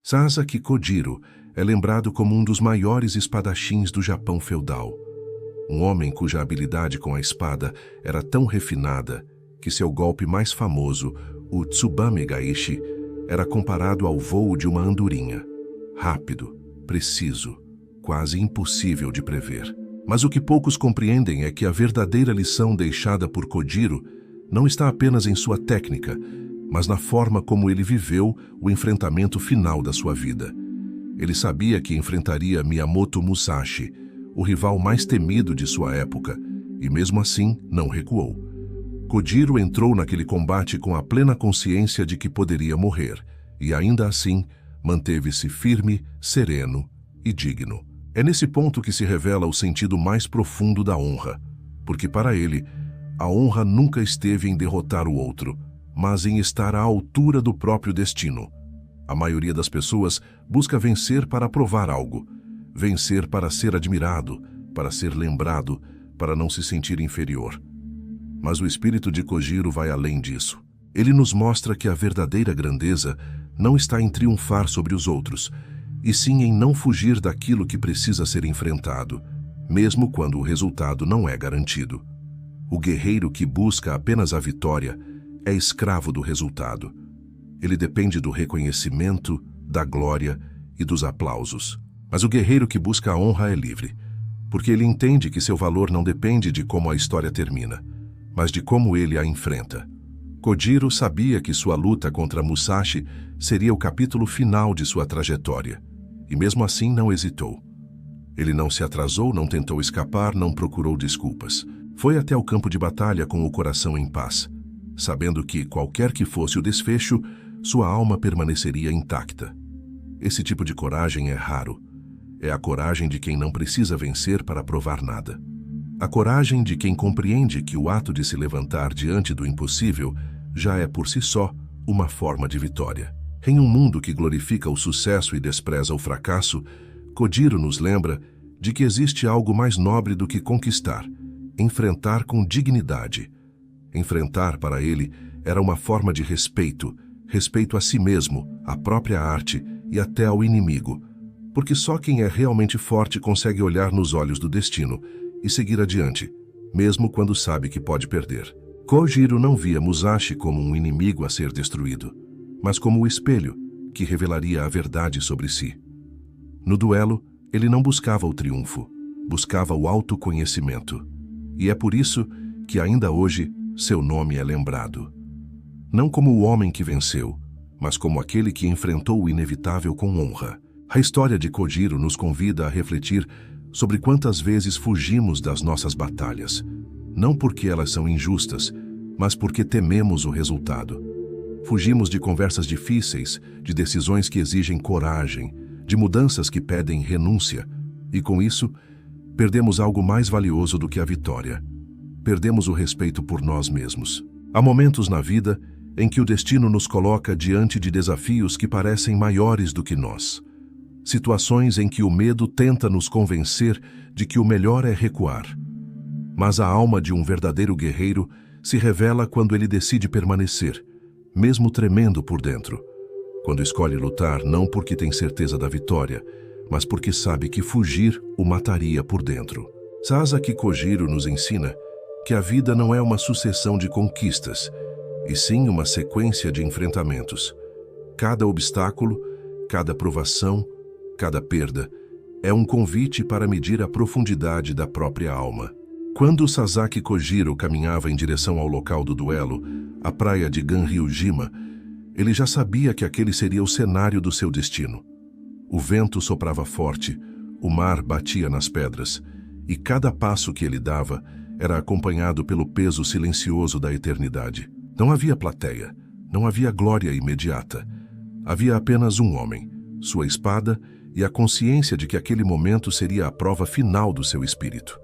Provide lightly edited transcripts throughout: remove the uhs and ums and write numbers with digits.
Sasaki Kojiro é lembrado como um dos maiores espadachins do Japão feudal. Um homem cuja habilidade com a espada era tão refinada que seu golpe mais famoso, o Tsubame Gaishi, era comparado ao voo de uma andorinha. Rápido, preciso, quase impossível de prever. Mas o que poucos compreendem é que a verdadeira lição deixada por Kojiro não está apenas em sua técnica, mas na forma como ele viveu o enfrentamento final da sua vida. Ele sabia que enfrentaria Miyamoto Musashi, o rival mais temido de sua época, e mesmo assim não recuou. Kojiro entrou naquele combate com a plena consciência de que poderia morrer, e ainda assim manteve-se firme, sereno e digno. É nesse ponto que se revela o sentido mais profundo da honra, porque para ele, a honra nunca esteve em derrotar o outro, mas em estar à altura do próprio destino. A maioria das pessoas busca vencer para provar algo, vencer para ser admirado, para ser lembrado, para não se sentir inferior. Mas o espírito de Kojiro vai além disso. Ele nos mostra que a verdadeira grandeza não está em triunfar sobre os outros, e sim em não fugir daquilo que precisa ser enfrentado, mesmo quando o resultado não é garantido. O guerreiro que busca apenas a vitória é escravo do resultado. Ele depende do reconhecimento, da glória e dos aplausos. Mas o guerreiro que busca a honra é livre, porque ele entende que seu valor não depende de como a história termina, mas de como ele a enfrenta. Kojiro sabia que sua luta contra Musashi seria o capítulo final de sua trajetória, e mesmo assim não hesitou. Ele não se atrasou, não tentou escapar, não procurou desculpas. Foi até o campo de batalha com o coração em paz, sabendo que, qualquer que fosse o desfecho, sua alma permaneceria intacta. Esse tipo de coragem é raro. É a coragem de quem não precisa vencer para provar nada. A coragem de quem compreende que o ato de se levantar diante do impossível já é por si só uma forma de vitória. Em um mundo que glorifica o sucesso e despreza o fracasso, Kojiro nos lembra de que existe algo mais nobre do que conquistar, enfrentar com dignidade. Enfrentar, para ele, era uma forma de respeito, respeito a si mesmo, à própria arte e até ao inimigo, porque só quem é realmente forte consegue olhar nos olhos do destino e seguir adiante, mesmo quando sabe que pode perder. Kojiro não via Musashi como um inimigo a ser destruído, mas como o espelho que revelaria a verdade sobre si. No duelo, ele não buscava o triunfo, buscava o autoconhecimento. E é por isso que ainda hoje seu nome é lembrado. Não como o homem que venceu, mas como aquele que enfrentou o inevitável com honra. A história de Kojiro nos convida a refletir sobre quantas vezes fugimos das nossas batalhas, não porque elas são injustas, mas porque tememos o resultado. Fugimos de conversas difíceis, de decisões que exigem coragem, de mudanças que pedem renúncia, e com isso, perdemos algo mais valioso do que a vitória. Perdemos o respeito por nós mesmos. Há momentos na vida em que o destino nos coloca diante de desafios que parecem maiores do que nós. Situações em que o medo tenta nos convencer de que o melhor é recuar. Mas a alma de um verdadeiro guerreiro se revela quando ele decide permanecer, mesmo tremendo por dentro. Quando escolhe lutar não porque tem certeza da vitória, mas porque sabe que fugir o mataria por dentro. Sasaki Kojiro nos ensina que a vida não é uma sucessão de conquistas, e sim uma sequência de enfrentamentos. Cada obstáculo, cada provação, cada perda é um convite para medir a profundidade da própria alma. Quando Sasaki Kojiro caminhava em direção ao local do duelo, a praia de Ganryujima, ele já sabia que aquele seria o cenário do seu destino. O vento soprava forte, o mar batia nas pedras, e cada passo que ele dava era acompanhado pelo peso silencioso da eternidade. Não havia plateia, não havia glória imediata. Havia apenas um homem, sua espada e a consciência de que aquele momento seria a prova final do seu espírito.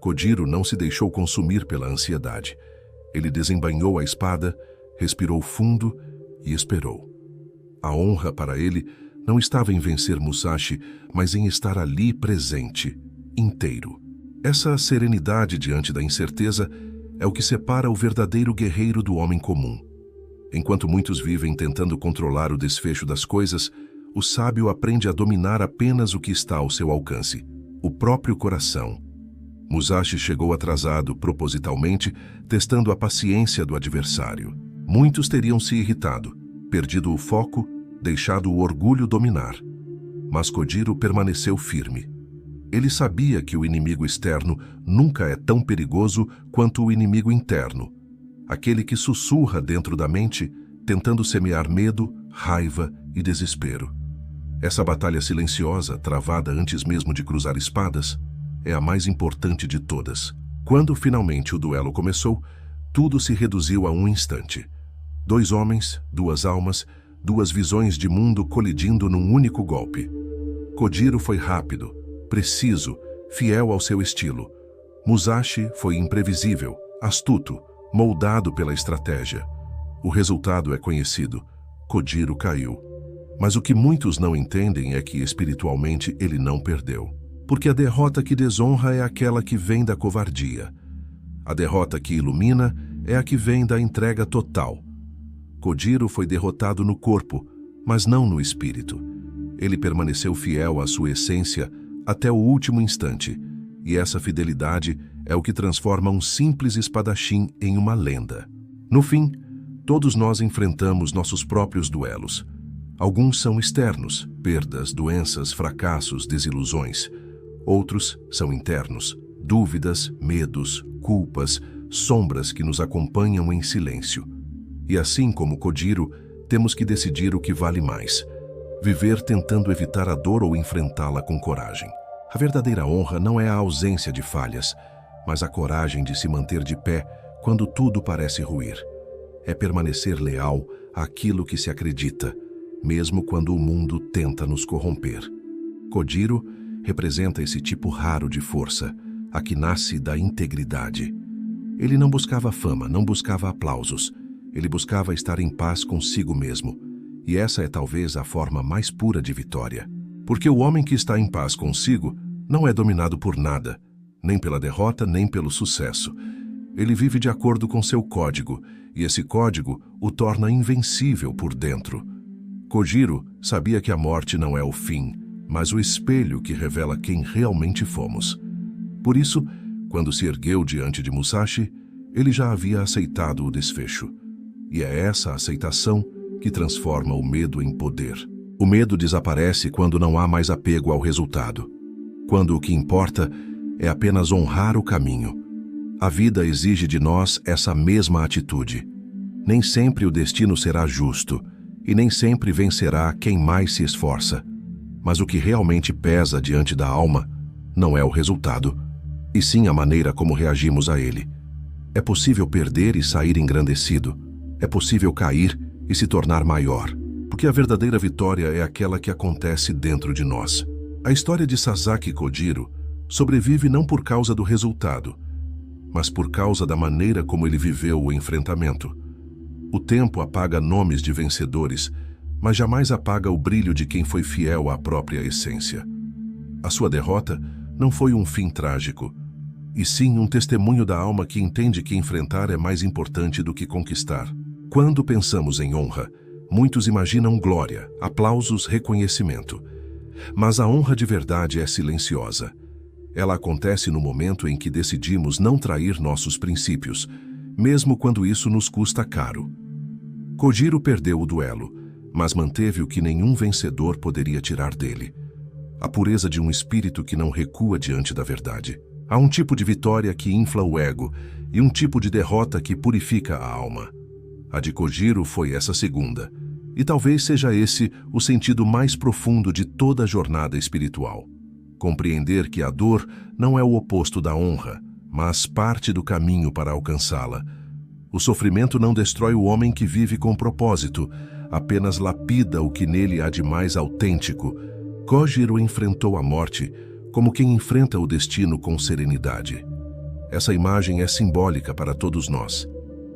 Kojiro não se deixou consumir pela ansiedade. Ele desembainhou a espada, respirou fundo e esperou. A honra para ele não estava em vencer Musashi, mas em estar ali presente, inteiro. Essa serenidade diante da incerteza é o que separa o verdadeiro guerreiro do homem comum. Enquanto muitos vivem tentando controlar o desfecho das coisas, o sábio aprende a dominar apenas o que está ao seu alcance, o próprio coração. Musashi chegou atrasado propositalmente, testando a paciência do adversário. Muitos teriam se irritado, perdido o foco, deixado o orgulho dominar. Mas Kojiro permaneceu firme. Ele sabia que o inimigo externo nunca é tão perigoso quanto o inimigo interno, aquele que sussurra dentro da mente, tentando semear medo, raiva e desespero. Essa batalha silenciosa, travada antes mesmo de cruzar espadas, é a mais importante de todas. Quando finalmente o duelo começou, tudo se reduziu a um instante. 2 homens, 2 almas, 2 visões de mundo colidindo num único golpe. Kojiro foi rápido, preciso, fiel ao seu estilo. Musashi foi imprevisível, astuto, moldado pela estratégia. O resultado é conhecido. Kojiro caiu. Mas o que muitos não entendem é que espiritualmente ele não perdeu. Porque a derrota que desonra é aquela que vem da covardia. A derrota que ilumina é a que vem da entrega total. Kojiro foi derrotado no corpo, mas não no espírito. Ele permaneceu fiel à sua essência até o último instante, e essa fidelidade é o que transforma um simples espadachim em uma lenda. No fim, todos nós enfrentamos nossos próprios duelos. Alguns são externos, perdas, doenças, fracassos, desilusões. Outros são internos, dúvidas, medos, culpas, sombras que nos acompanham em silêncio. E assim como Kojiro, temos que decidir o que vale mais. Viver tentando evitar a dor ou enfrentá-la com coragem. A verdadeira honra não é a ausência de falhas, mas a coragem de se manter de pé quando tudo parece ruir. É permanecer leal àquilo que se acredita, mesmo quando o mundo tenta nos corromper. Kojiro representa esse tipo raro de força, a que nasce da integridade. Ele não buscava fama, não buscava aplausos. Ele buscava estar em paz consigo mesmo. E essa é talvez a forma mais pura de vitória. Porque o homem que está em paz consigo não é dominado por nada, nem pela derrota, nem pelo sucesso. Ele vive de acordo com seu código, e esse código o torna invencível por dentro. Kojiro sabia que a morte não é o fim, mas o espelho que revela quem realmente fomos. Por isso, quando se ergueu diante de Musashi, ele já havia aceitado o desfecho. E é essa aceitação que transforma o medo em poder. O medo desaparece quando não há mais apego ao resultado. Quando o que importa é apenas honrar o caminho. A vida exige de nós essa mesma atitude. Nem sempre o destino será justo, e nem sempre vencerá quem mais se esforça. Mas o que realmente pesa diante da alma não é o resultado, e sim a maneira como reagimos a ele. É possível perder e sair engrandecido. É possível cair e se tornar maior, porque a verdadeira vitória é aquela que acontece dentro de nós. A história de Sasaki Kojiro sobrevive não por causa do resultado, mas por causa da maneira como ele viveu o enfrentamento. O tempo apaga nomes de vencedores, mas jamais apaga o brilho de quem foi fiel à própria essência. A sua derrota não foi um fim trágico, e sim um testemunho da alma que entende que enfrentar é mais importante do que conquistar. Quando pensamos em honra, muitos imaginam glória, aplausos, reconhecimento. Mas a honra de verdade é silenciosa. Ela acontece no momento em que decidimos não trair nossos princípios, mesmo quando isso nos custa caro. Kojiro perdeu o duelo, mas manteve o que nenhum vencedor poderia tirar dele: a pureza de um espírito que não recua diante da verdade. Há um tipo de vitória que infla o ego e um tipo de derrota que purifica a alma. A de Kojiro foi essa segunda, e talvez seja esse o sentido mais profundo de toda a jornada espiritual. Compreender que a dor não é o oposto da honra, mas parte do caminho para alcançá-la. O sofrimento não destrói o homem que vive com propósito, apenas lapida o que nele há de mais autêntico. Kojiro enfrentou a morte como quem enfrenta o destino com serenidade. Essa imagem é simbólica para todos nós.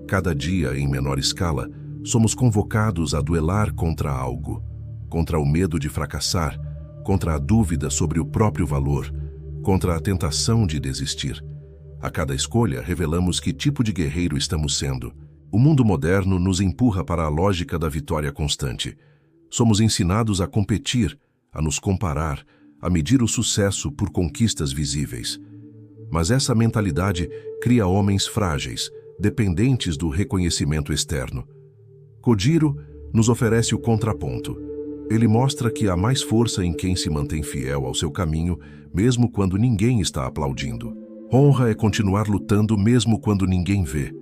Cada dia, em menor escala, somos convocados a duelar contra algo, contra o medo de fracassar, contra a dúvida sobre o próprio valor, contra a tentação de desistir. A cada escolha, revelamos que tipo de guerreiro estamos sendo. O mundo moderno nos empurra para a lógica da vitória constante. Somos ensinados a competir, a nos comparar, a medir o sucesso por conquistas visíveis. Mas essa mentalidade cria homens frágeis, dependentes do reconhecimento externo. Kojiro nos oferece o contraponto. Ele mostra que há mais força em quem se mantém fiel ao seu caminho, mesmo quando ninguém está aplaudindo. Honra é continuar lutando mesmo quando ninguém vê.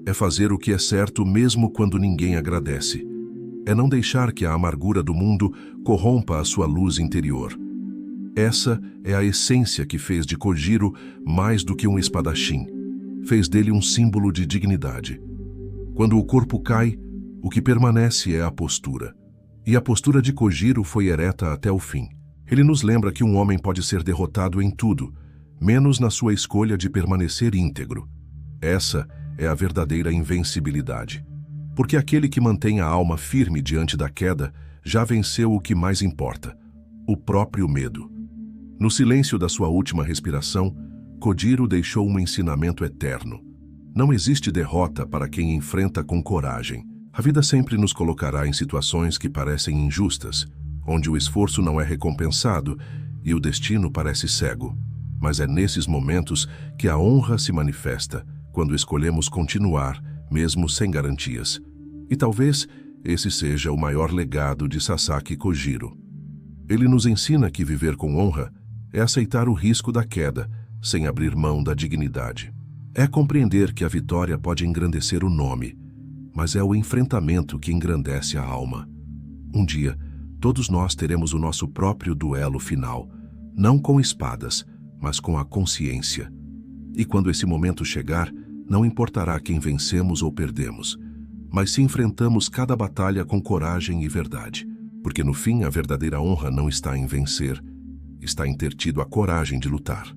É fazer o que é certo mesmo quando ninguém agradece. É não deixar que a amargura do mundo corrompa a sua luz interior. Essa é a essência que fez de Kojiro mais do que um espadachim. Fez dele um símbolo de dignidade. Quando o corpo cai, o que permanece é a postura. E a postura de Kojiro foi ereta até o fim. Ele nos lembra que um homem pode ser derrotado em tudo, menos na sua escolha de permanecer íntegro. Essa é a verdadeira invencibilidade. Porque aquele que mantém a alma firme diante da queda já venceu o que mais importa, o próprio medo. No silêncio da sua última respiração, Kojiro deixou um ensinamento eterno. Não existe derrota para quem enfrenta com coragem. A vida sempre nos colocará em situações que parecem injustas, onde o esforço não é recompensado e o destino parece cego. Mas é nesses momentos que a honra se manifesta, quando escolhemos continuar, mesmo sem garantias. E talvez esse seja o maior legado de Sasaki Kojiro. Ele nos ensina que viver com honra é aceitar o risco da queda, sem abrir mão da dignidade. É compreender que a vitória pode engrandecer o nome, mas é o enfrentamento que engrandece a alma. Um dia, todos nós teremos o nosso próprio duelo final, não com espadas, mas com a consciência. E quando esse momento chegar, não importará quem vencemos ou perdemos, mas se enfrentamos cada batalha com coragem e verdade, porque no fim a verdadeira honra não está em vencer, está em ter tido a coragem de lutar.